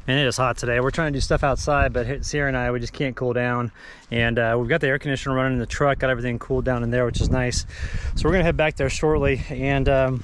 And it is hot today. We're trying to do stuff outside, but Sierra and I, we just can't cool down. And we've got the air conditioner running in the truck, got everything cooled down in there, which is nice. So we're gonna head back there shortly and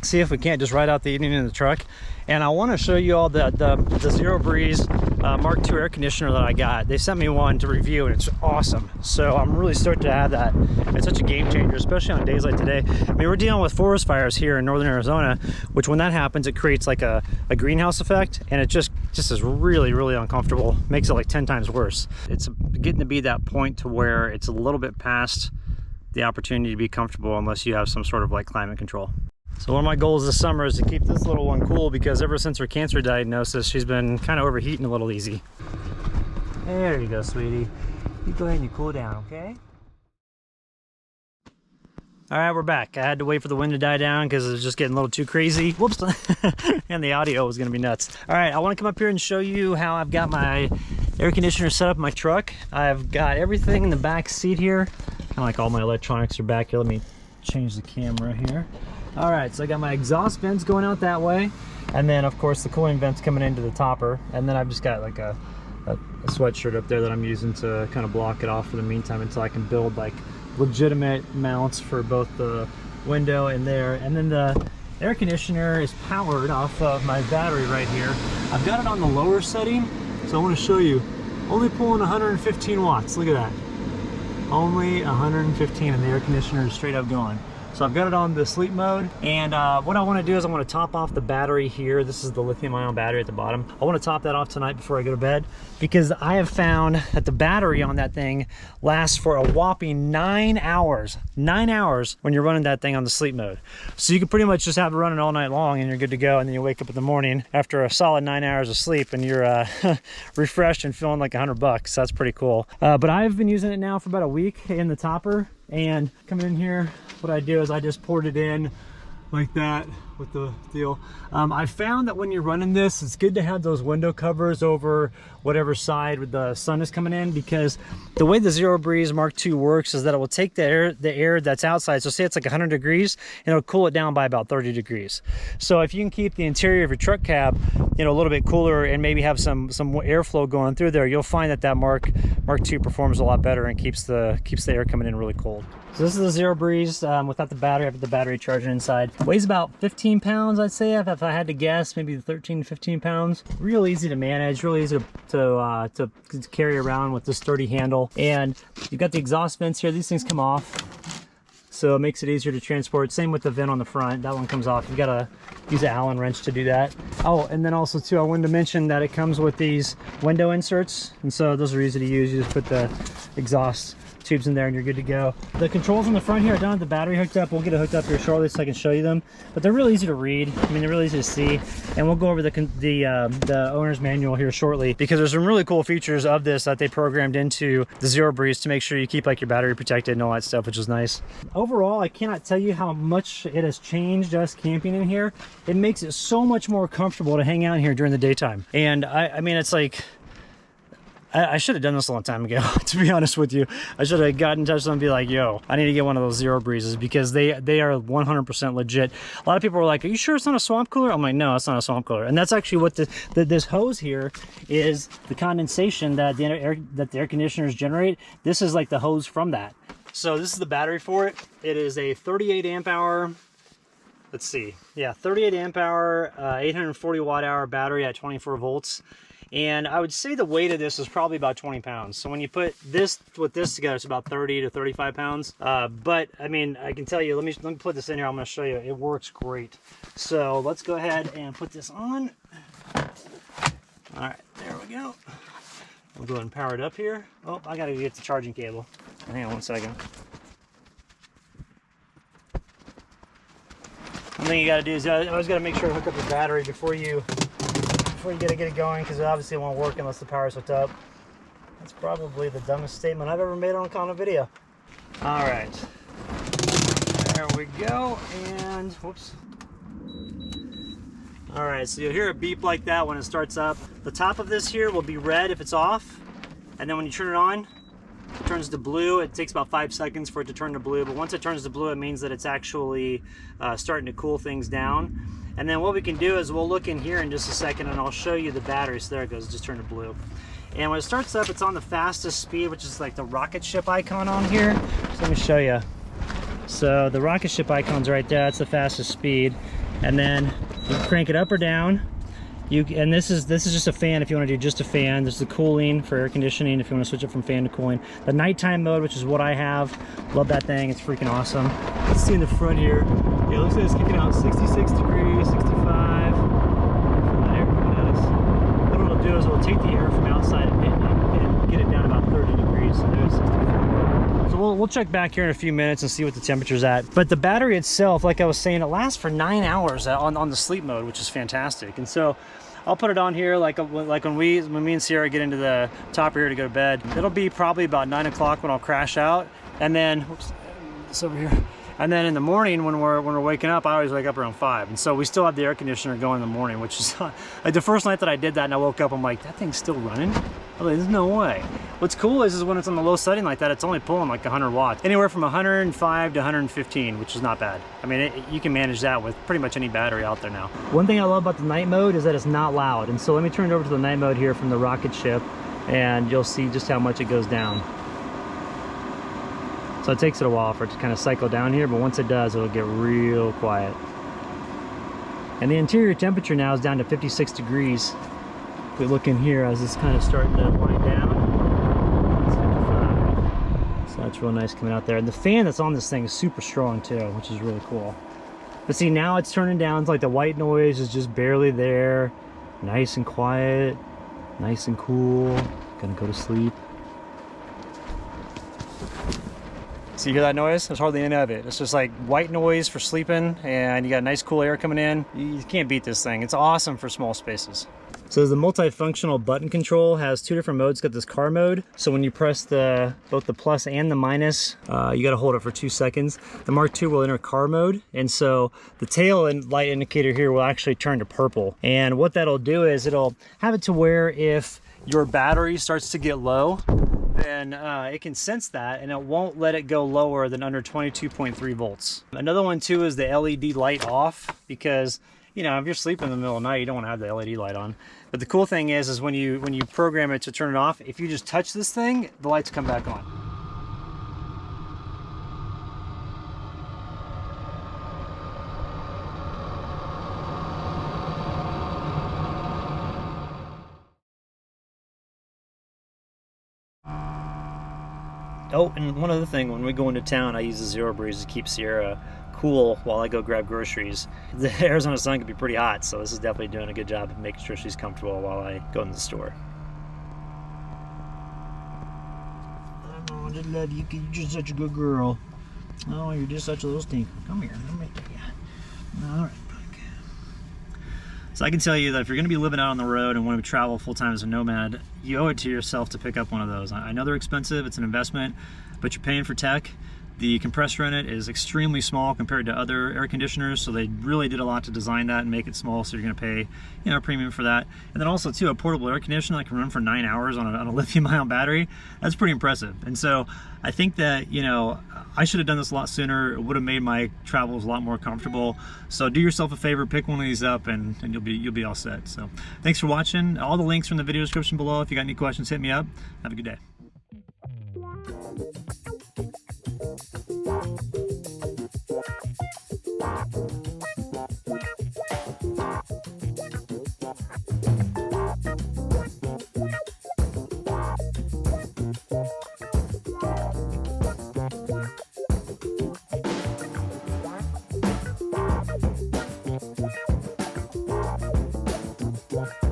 see if we can't just ride out the evening in the truck. And I want to show you all the Zero Breeze Mark II air conditioner that I got. They sent me one to review and it's awesome. So I'm really stoked to have that. It's such a game changer, especially on days like today. I mean, we're dealing with forest fires here in northern Arizona, which when that happens, it creates like a greenhouse effect, and it just is really, really uncomfortable. Makes it like 10 times worse. It's getting to be that point to where it's a little bit past the opportunity to be comfortable unless you have some sort of like climate control. So one of my goals this summer is to keep this little one cool, because ever since her cancer diagnosis, she's been kind of overheating a little easy. There you go, sweetie. You go ahead and you cool down, okay? All right, we're back. I had to wait for the wind to die down because it was just getting a little too crazy. Whoops. And the audio was gonna be nuts. All right, I wanna come up here and show you how I've got my air conditioner set up in my truck. I've got everything in the back seat here. Kind of like all my electronics are back here. Let me change the camera here. All right, so I got my exhaust vents going out that way, and then of course the cooling vents coming into the topper, and then I've just got like a sweatshirt up there that I'm using to kind of block it off for the meantime until I can build like legitimate mounts for both the window and there. And then the air conditioner is powered off of my battery right here. I've got it on the lower setting, so I want to show you. Only pulling 115 watts. Look at that. Only 115, and the air conditioner is straight up going. So I've got it on the sleep mode, and what I want to do is I want to top off the battery here. This is the lithium-ion battery at the bottom. I want to top that off tonight before I go to bed, because I have found that the battery on that thing lasts for a whopping 9 hours. 9 hours when you're running that thing on the sleep mode. So you can pretty much just have it running all night long and you're good to go, and then you wake up in the morning after a solid 9 hours of sleep and you're refreshed and feeling like $100. That's pretty cool. But I've been using it now for about a week in the topper, and coming in here, what I do is I just poured it in like that with the deal. I found that when you're running this, it's good to have those window covers over whatever side the sun is coming in, because the way the Zero Breeze Mark II works is that it will take the air that's outside. So say it's like 100 degrees, and it'll cool it down by about 30 degrees. So if you can keep the interior of your truck cab, you know, a little bit cooler and maybe have some airflow going through there, you'll find that Mark II performs a lot better and keeps the air coming in really cold. So this is the Zero Breeze without the battery. I've got the battery charger inside. Weighs about 15 pounds, I'd say, if I had to guess, maybe 13, 15 pounds. Real easy to manage, really easy to carry around with this sturdy handle. And you've got the exhaust vents here. These things come off, so it makes it easier to transport. Same with the vent on the front. That one comes off. You've got to use an Allen wrench to do that. Oh, and then also too, I wanted to mention that it comes with these window inserts, and so those are easy to use. You just put the exhaust tubes in there and you're good to go. The controls on the front here, I don't have the battery hooked up. We'll get it hooked up here shortly so I can show you them, but they're really easy to read. I mean, they're really easy to see, and we'll go over the owner's manual here shortly, because there's some really cool features of this that they programmed into the Zero Breeze to make sure you keep like your battery protected and all that stuff, which is nice. Overall, I cannot tell you how much it has changed us camping in here. It makes it so much more comfortable to hang out here during the daytime. And I mean, it's like, I should have done this a long time ago, to be honest with you. I should have gotten in touch with them and be like, yo, I need to get one of those Zero Breezes, because they are 100% legit. A lot of people are like, are you sure it's not a swamp cooler? I'm like, no, it's not a swamp cooler. And that's actually what this hose here is, the condensation that the air conditioners generate. This is like the hose from that. So this is the battery for it. It is a 38 amp hour, let's see, yeah, 38 amp hour, 840 watt hour battery at 24 volts. And I would say the weight of this is probably about 20 pounds. So when you put this with this together, it's about 30 to 35 pounds. But I mean, I can tell you, let me put this in here. I'm gonna show you, it works great. So let's go ahead and put this on. All right, there we go. We'll go ahead and power it up here. Oh, I gotta get the charging cable. Hang on one second. One thing you gotta do is you always gotta make sure to hook up the battery before you get it going, because it obviously won't work unless the power's hooked up. That's probably the dumbest statement I've ever made on a video. All right, there we go, and whoops. All right, so you'll hear a beep like that when it starts up. The top of this here will be red if it's off, and then when you turn it on, it turns to blue. It takes about 5 seconds for it to turn to blue, but once it turns to blue, it means that it's actually starting to cool things down. And then what we can do is we'll look in here in just a second and I'll show you the battery. So there it goes, it just turned to blue. And when it starts up, it's on the fastest speed, which is like the rocket ship icon on here. So let me show you. So the rocket ship icon's right there, that's the fastest speed. And then you crank it up or down. And this is just a fan if you want to do just a fan. This is the cooling for air conditioning if you want to switch it from fan to cooling. The nighttime mode, which is what I have. Love that thing, it's freaking awesome. Let's see in the front here. Yeah, it looks like it's kicking out 66 degrees, 65. From the air coming at us. What it'll do is it'll take the air from outside and get it down about 30 degrees. So there's 64. So we'll check back here in a few minutes and see what the temperature's at. But the battery itself, like I was saying, it lasts for 9 hours on the sleep mode, which is fantastic. And so I'll put it on here like when me and Sierra get into the top here to go to bed. It'll be probably about 9 o'clock when I'll crash out, and then whoops, this over here. And then in the morning when we're waking up, I always wake up around 5, and so we still have the air conditioner going in the morning, which is like the first night that I did that and I woke up, I'm like, that thing's still running? I'm like, there's no way. What's cool is when it's on the low setting like that, it's only pulling like 100 watts, anywhere from 105 to 115, which is not bad. I mean, you can manage that with pretty much any battery out there now. One thing I love about the night mode is that it's not loud, and so let me turn it over to the night mode here from the rocket ship, and you'll see just how much it goes down. So it takes it a while for it to kind of cycle down here, but once it does, it'll get real quiet. And the interior temperature now is down to 56 degrees. If we look in here as it's kind of starting to wind down, it's 55. So that's real nice coming out there. And the fan that's on this thing is super strong too, which is really cool. But see, now it's turning down. It's like the white noise is just barely there. Nice and quiet, nice and cool. Gonna go to sleep. So you hear that noise? There's hardly any of it. It's just like white noise for sleeping, and you got nice cool air coming in. You can't beat this thing. It's awesome for small spaces. So the multifunctional button control has 2 different modes. It's got this car mode. So when you press both the plus and the minus, you got to hold it for 2 seconds. The Mark II will enter car mode, and so the tail and light indicator here will actually turn to purple. And what that'll do is it'll have it to where if your battery starts to get low, then it can sense that and it won't let it go lower than under 22.3 volts. Another one too is the LED light off, because you know, if you're sleeping in the middle of the night, you don't want to have the LED light on. But the cool thing is when you program it to turn it off, if you just touch this thing, the lights come back on. Oh, and one other thing, when we go into town, I use the Zero Breeze to keep Sierra cool while I go grab groceries. The Arizona sun can be pretty hot, so this is definitely doing a good job of making sure she's comfortable while I go into the store. Oh, I just love you. You're just such a good girl. Oh, you're just such a little stinker. Come here, let me take you. All right. So I can tell you that if you're going to be living out on the road and want to travel full-time as a nomad, you owe it to yourself to pick up one of those. I know they're expensive, it's an investment, but you're paying for tech. The compressor in it is extremely small compared to other air conditioners, so they really did a lot to design that and make it small, so you're going to pay, you know, a premium for that. And then also too, a portable air conditioner that can run for 9 hours on a lithium-ion battery, that's pretty impressive. And so I think that, you know, I should have done this a lot sooner. It would have made my travels a lot more comfortable. So do yourself a favor, pick one of these up, and you'll be all set. So thanks for watching. All the links are in the video description below. If you got any questions, hit me up. Have a good day. Yeah.